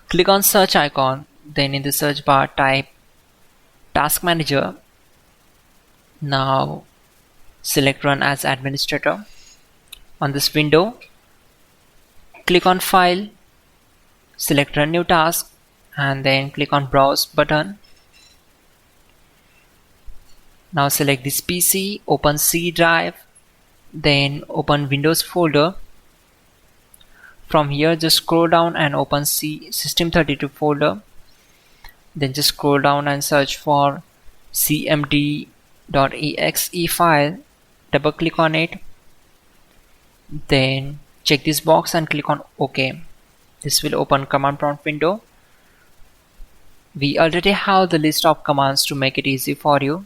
Click on search icon, then in the search bar type Task Manager. Now select Run as Administrator. On this window, click on File, select Run New Task, and then click on Browse button. Now select this PC, open C drive, then open Windows folder. From here just scroll down and open C System32 folder. Then just scroll down and search for cmd.exe file. Double click on it. Then check this box and click on OK. This will open command prompt window. We already have the list of commands to make it easy for you.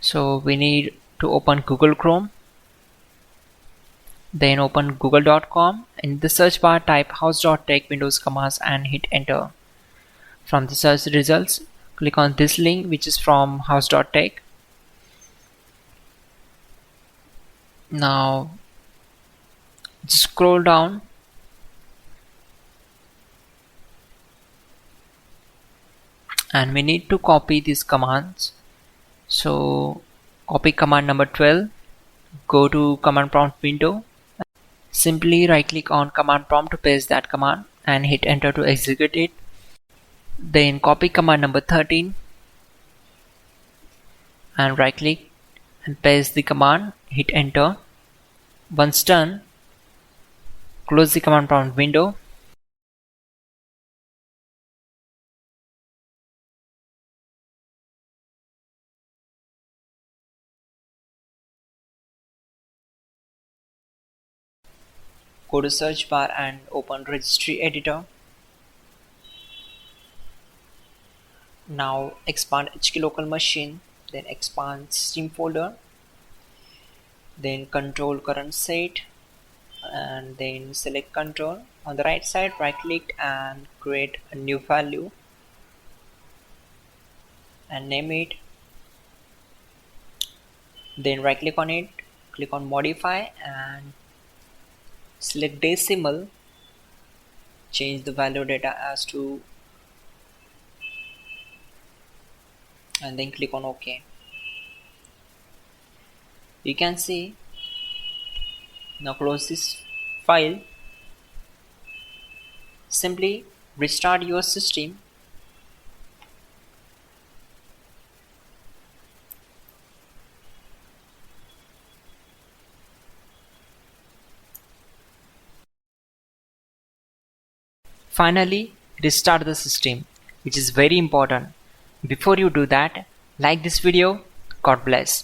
So we need to open Google Chrome. Then open google.com. In the search bar type hows.tech Windows commands and hit enter. From the search results, click on this link which is from hows.tech. Now just scroll down and we need to copy these commands. So copy command number 12, go to command prompt window. Simply right click on command prompt to paste that command and hit enter to execute it. Then copy command number 13 and right click and paste the command, hit enter. Once done, close the command prompt window. Go to search bar and open registry editor. Now expand HK local machine, then expand Steam folder, then control current set, and then select control. On the right side, right click and create a new value and name it. Then right click on it, click on modify and select decimal, change the value data as to, and then click on OK. You can see. Now close this file. Simply restart your system. Finally, restart the system, which is very important. Before you do that, like this video. God bless.